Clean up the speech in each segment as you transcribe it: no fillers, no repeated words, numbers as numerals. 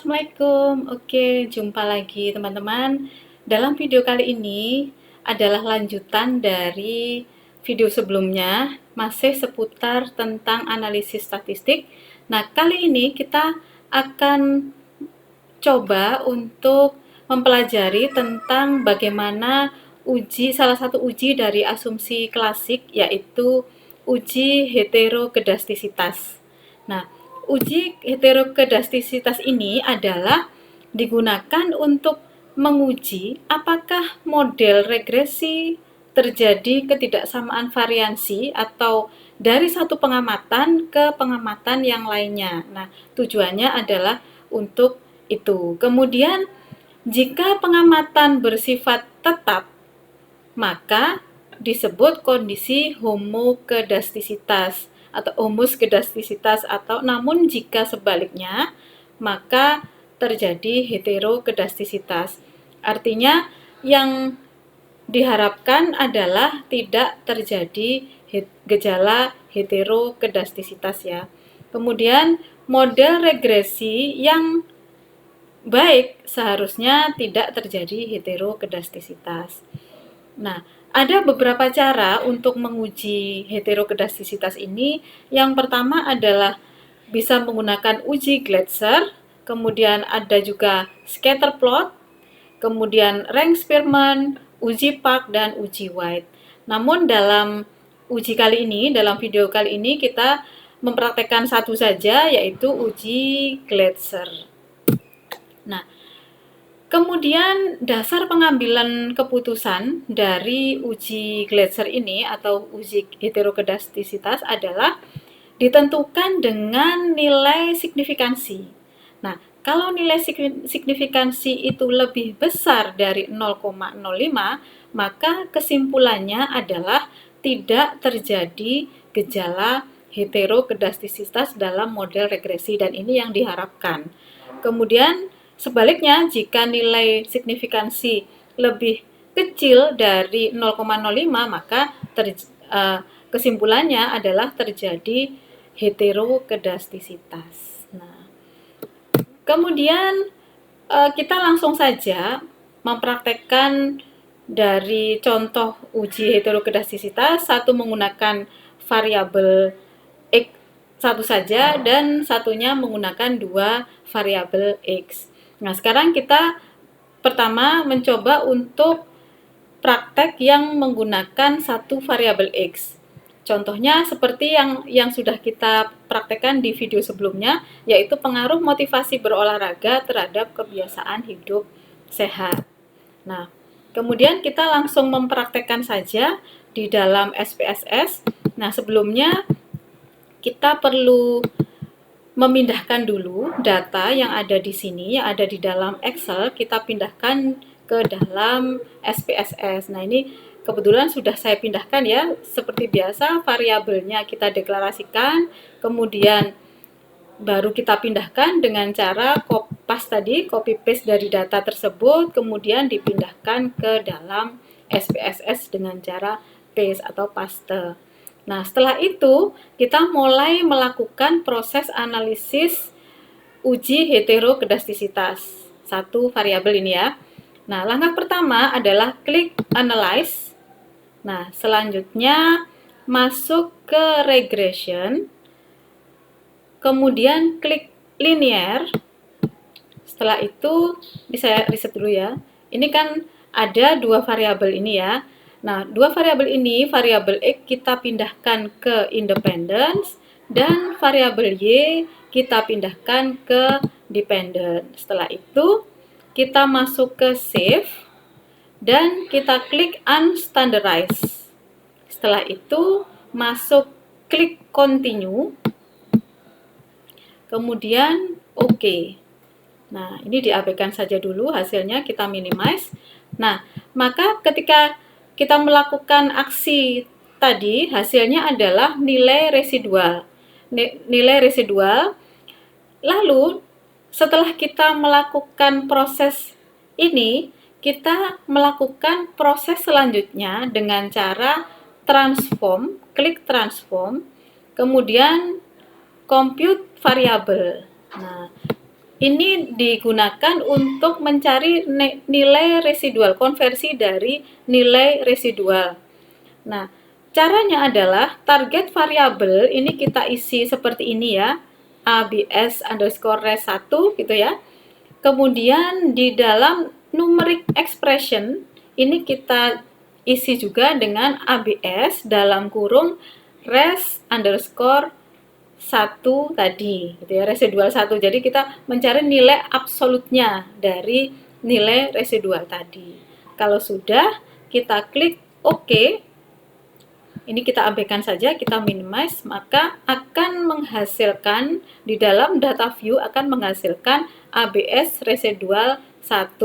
Assalamualaikum. Oke, jumpa lagi teman-teman. Dalam video kali ini adalah lanjutan dari video sebelumnya, masih seputar tentang analisis statistik. Nah, kali ini kita akan coba untuk mempelajari tentang bagaimana salah satu uji dari asumsi klasik, yaitu uji heterokedastisitas. Nah, uji heterokedastisitas ini adalah digunakan untuk menguji apakah model regresi terjadi ketidaksamaan variansi atau dari satu pengamatan ke pengamatan yang lainnya. Nah, tujuannya adalah untuk itu. Kemudian, jika pengamatan bersifat tetap, maka disebut kondisi homokedastisitas atau homoskedastisitas, atau namun jika sebaliknya maka terjadi heterokedastisitas. Artinya yang diharapkan adalah tidak terjadi gejala heterokedastisitas ya. Kemudian model regresi yang baik seharusnya tidak terjadi heterokedastisitas. Nah, ada beberapa cara untuk menguji heterokedastisitas ini. Yang pertama adalah bisa menggunakan uji Glatzer, kemudian ada juga scatter plot, kemudian rank Spearman, uji Park, dan uji White. Namun dalam dalam video kali ini kita mempraktekkan satu saja, yaitu uji Glatzer. Nah, kemudian dasar pengambilan keputusan dari uji Glatzer ini atau uji heterokedastisitas adalah ditentukan dengan nilai signifikansi. Nah, kalau nilai signifikansi itu lebih besar dari 0,05, maka kesimpulannya adalah tidak terjadi gejala heterokedastisitas dalam model regresi, dan ini yang diharapkan. Kemudian sebaliknya, jika nilai signifikansi lebih kecil dari 0,05, maka kesimpulannya adalah terjadi heterokedastisitas. Nah, kemudian kita langsung saja mempraktekkan dari contoh uji heterokedastisitas, satu menggunakan variabel X satu saja dan satunya menggunakan dua variabel X. Nah, sekarang kita pertama mencoba untuk praktek yang menggunakan satu variabel X. Contohnya seperti yang sudah kita praktekkan di video sebelumnya, yaitu pengaruh motivasi berolahraga terhadap kebiasaan hidup sehat. Nah, kemudian kita langsung mempraktekkan saja di dalam SPSS. Nah, sebelumnya kita perlu memindahkan dulu data yang ada di sini, yang ada di dalam Excel, kita pindahkan ke dalam SPSS. Nah, ini kebetulan sudah saya pindahkan ya. Seperti biasa, variabelnya kita deklarasikan, kemudian baru kita pindahkan dengan cara copy paste dari data tersebut, kemudian dipindahkan ke dalam SPSS dengan cara paste atau paste. Nah, setelah itu kita mulai melakukan proses analisis uji heterokedastisitas satu variabel ini ya. Nah, langkah pertama adalah klik analyze. Nah, selanjutnya masuk ke regression, kemudian klik linear. Setelah itu, ini saya riset dulu ya. Ini kan ada dua variabel ini ya. Nah, dua variabel ini, variabel X kita pindahkan ke independence, dan variabel Y kita pindahkan ke dependent. Setelah itu, kita masuk ke save, dan kita klik unstandardized. Setelah itu, masuk klik continue, kemudian OK. Nah, ini diabaikan saja dulu, hasilnya kita minimize. Nah, maka ketika kita melakukan aksi tadi, hasilnya adalah nilai residual. Nilai residual. Lalu, setelah kita melakukan proses ini, kita melakukan proses selanjutnya dengan cara transform, klik transform, kemudian compute variable. Nah, ini digunakan untuk mencari nilai residual, konversi dari nilai residual. Nah, caranya adalah target variabel ini kita isi seperti ini ya, abs underscore res 1 gitu ya. Kemudian di dalam numeric expression ini kita isi juga dengan abs dalam kurung res underscore 1 tadi gitu ya, residual 1. Jadi kita mencari nilai absolutnya dari nilai residual tadi. Kalau sudah, kita klik OK. Ini kita abaikan saja, kita minimize, maka akan menghasilkan di dalam data view akan menghasilkan ABS residual 1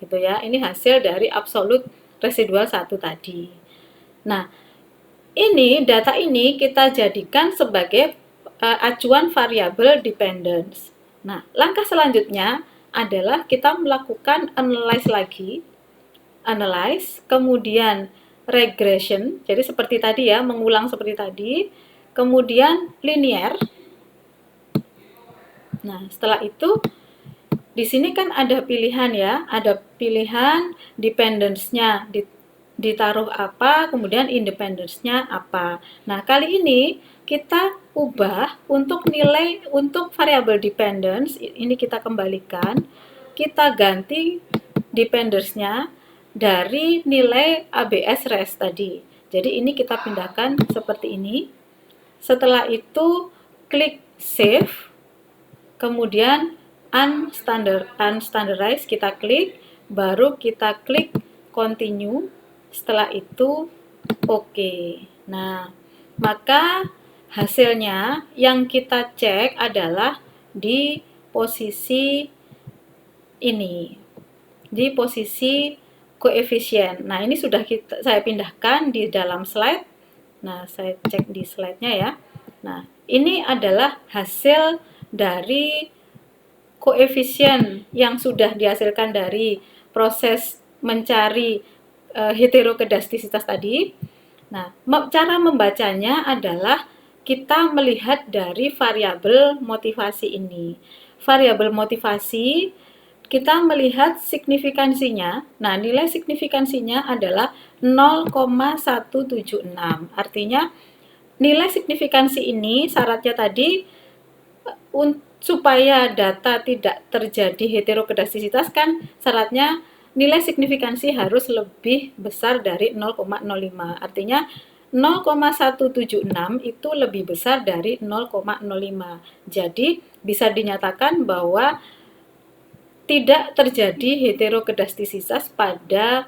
gitu ya. Ini hasil dari absolute residual 1 tadi. Nah, ini data ini kita jadikan sebagai acuan variabel dependence. Nah, langkah selanjutnya adalah kita melakukan analyze lagi. Analyze, kemudian regression, jadi seperti tadi ya, mengulang seperti tadi. Kemudian linear. Nah, setelah itu di sini kan ada pilihan ya, ada pilihan dependence-nya ditaruh apa, kemudian independence-nya apa. Nah, kali ini kita ubah untuk nilai untuk variabel dependence, ini kita kembalikan, kita ganti dependence-nya dari nilai ABS res tadi. Jadi ini kita pindahkan seperti ini. Setelah itu klik save, kemudian unstandardized kita klik, baru kita klik continue. Setelah itu oke. Nah, maka hasilnya yang kita cek adalah di posisi ini, di posisi koefisien. Nah, ini sudah saya pindahkan di dalam slide. Nah, saya cek di slide-nya ya. Nah, ini adalah hasil dari koefisien yang sudah dihasilkan dari proses mencari heterokedastisitas tadi. Nah, cara membacanya adalah kita melihat dari variabel motivasi ini. Variabel motivasi kita melihat signifikansinya. Nah, nilai signifikansinya adalah 0,176. Artinya nilai signifikansi ini syaratnya tadi supaya data tidak terjadi heterokedastisitas kan syaratnya nilai signifikansi harus lebih besar dari 0,05. Artinya 0,176 itu lebih besar dari 0,05. Jadi bisa dinyatakan bahwa tidak terjadi heterokedastisitas pada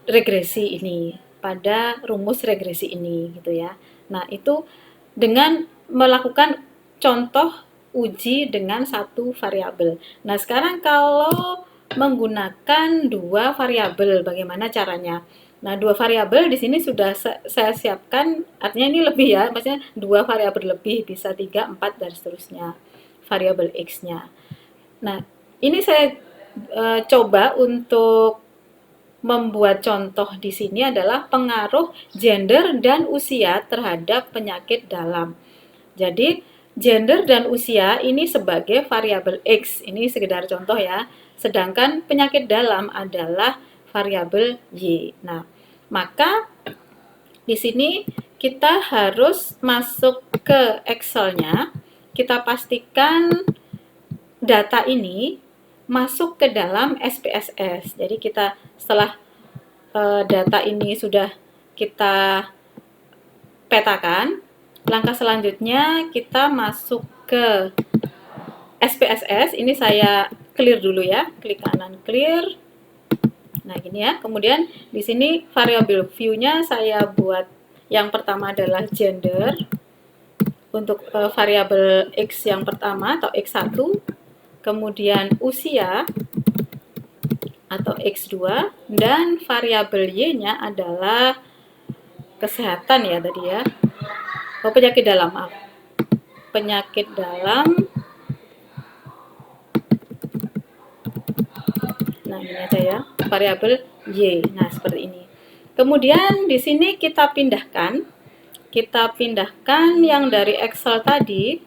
regresi ini, pada rumus regresi ini gitu ya. Nah, itu dengan melakukan contoh uji dengan satu variabel. Nah, sekarang kalau menggunakan dua variabel, bagaimana caranya? Nah, dua variabel di sini sudah saya siapkan, artinya ini lebih ya, maksudnya dua variabel lebih, bisa 3, 4, dan seterusnya, variabel X-nya. Nah, ini saya coba untuk membuat contoh di sini adalah pengaruh gender dan usia terhadap penyakit dalam. Jadi, gender dan usia ini sebagai variabel X, ini sekedar contoh ya. Sedangkan penyakit dalam adalah variabel Y. Nah, maka di sini kita harus masuk ke Excel-nya, kita pastikan data ini masuk ke dalam SPSS. Jadi kita setelah data ini sudah kita petakan, langkah selanjutnya kita masuk ke SPSS. Ini saya clear dulu ya, klik kanan clear. Nah, gini ya. Kemudian di sini variabel view-nya saya buat yang pertama adalah gender. Untuk variabel X yang pertama atau X1, kemudian usia atau X2, dan variabel Y-nya adalah kesehatan ya tadi ya. Oh, penyakit dalam, maaf. Penyakit dalam. Nah, ini aja ya, variabel Y. Nah, seperti ini. Kemudian di sini kita pindahkan yang dari Excel tadi,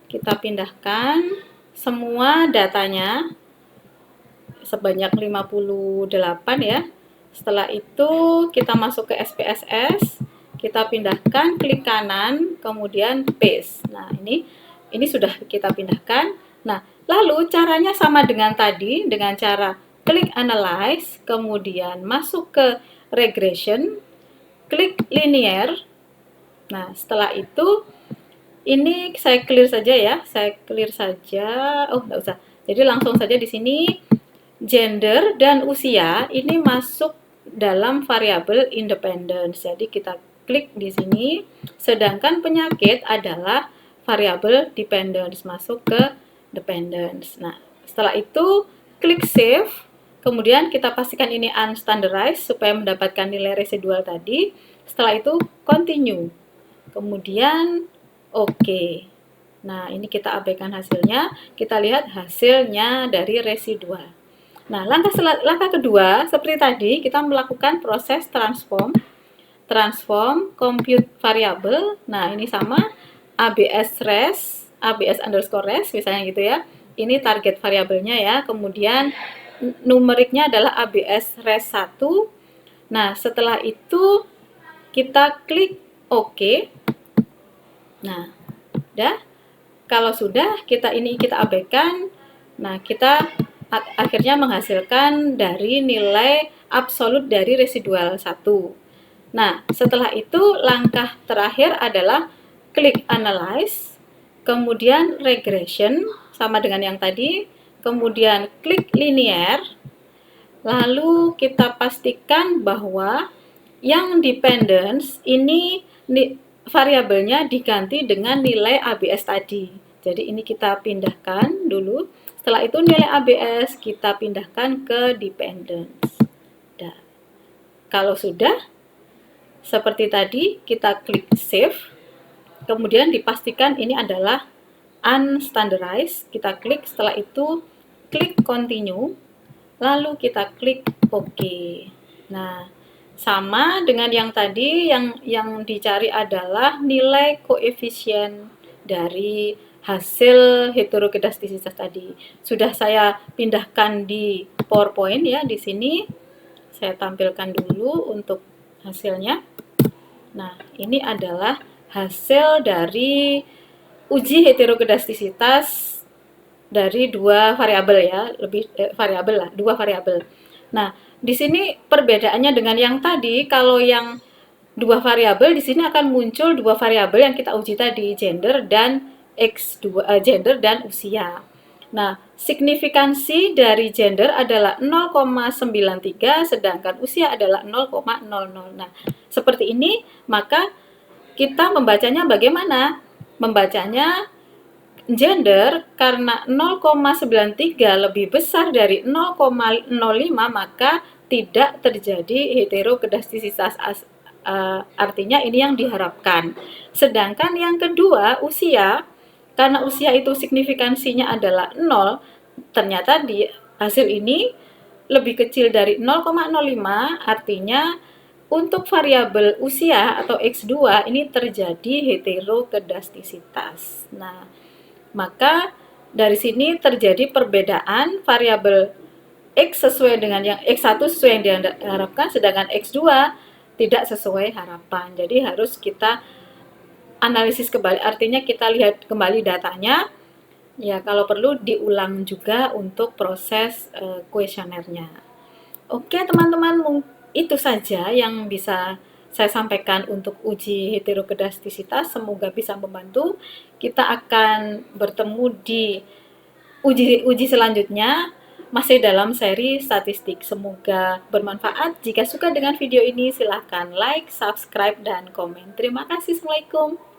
kita pindahkan semua datanya sebanyak 58 ya. Setelah itu kita masuk ke SPSS, kita pindahkan, klik kanan, kemudian paste. Nah, ini sudah kita pindahkan. Nah, lalu caranya sama dengan tadi, dengan cara klik analyze, kemudian masuk ke regression, klik linear. Nah, setelah itu ini saya clear saja ya, saya clear saja. Oh, nggak usah. Jadi langsung saja di sini gender dan usia ini masuk dalam variabel independence. Jadi kita klik di sini, sedangkan penyakit adalah variabel dependence, masuk ke dependence. Nah, setelah itu klik save, kemudian kita pastikan ini unstandardized supaya mendapatkan nilai residual tadi. Setelah itu continue, kemudian oke. Nah, ini kita abaikan hasilnya, kita lihat hasilnya dari residual. Nah, langkah kedua, seperti tadi, kita melakukan proses transform compute variable. Nah, ini sama ABS underscore res, misalnya gitu ya. Ini target variabelnya ya, kemudian numeriknya adalah ABS res 1. Nah, setelah itu kita klik OK. Nah, udah. Kalau sudah, kita abaikan. Nah, kita akhirnya menghasilkan dari nilai absolut dari residual 1. Nah, setelah itu langkah terakhir adalah klik analyze, kemudian regression, sama dengan yang tadi, kemudian klik linear, lalu kita pastikan bahwa yang dependence ini variabelnya diganti dengan nilai ABS tadi. Jadi ini kita pindahkan dulu. Setelah itu nilai ABS kita pindahkan ke dependence. Nah, kalau sudah seperti tadi, kita klik save. Kemudian dipastikan ini adalah unstandardized. Kita klik, setelah itu klik continue. Lalu kita klik OK. Nah, sama dengan yang tadi, yang dicari adalah nilai koefisien dari hasil heterokedastisitas tadi. Sudah saya pindahkan di PowerPoint ya, di sini. Saya tampilkan dulu untuk hasilnya. Nah, ini adalah hasil dari uji heterokedastisitas dari dua variabel ya, variabel lah, dua variabel. Nah, di sini perbedaannya dengan yang tadi, kalau yang dua variabel di sini akan muncul dua variabel yang kita uji tadi, gender dan gender dan usia. Nah, signifikansi dari gender adalah 0,93 sedangkan usia adalah 0,00. Nah, seperti ini, maka kita membacanya bagaimana? Membacanya gender karena 0,93 lebih besar dari 0,05 maka tidak terjadi heterokedastisitas, artinya ini yang diharapkan. Sedangkan yang kedua, usia, karena usia itu signifikansinya adalah 0, ternyata di hasil ini lebih kecil dari 0,05, artinya untuk variabel usia atau X2 ini terjadi heterokedastisitas. Nah, maka dari sini terjadi perbedaan variabel X sesuai dengan yang X1 sesuai yang diharapkan, sedangkan X2 tidak sesuai harapan. Jadi harus kita analisis kembali, artinya kita lihat kembali datanya. Ya, kalau perlu diulang juga untuk proses kuesionernya. Oke, teman-teman, itu saja yang bisa saya sampaikan untuk uji heterokedastisitas. Semoga bisa membantu. Kita akan bertemu di uji selanjutnya, masih dalam seri statistik. Semoga bermanfaat. Jika suka dengan video ini, silahkan like, subscribe, dan komen. Terima kasih. Assalamualaikum.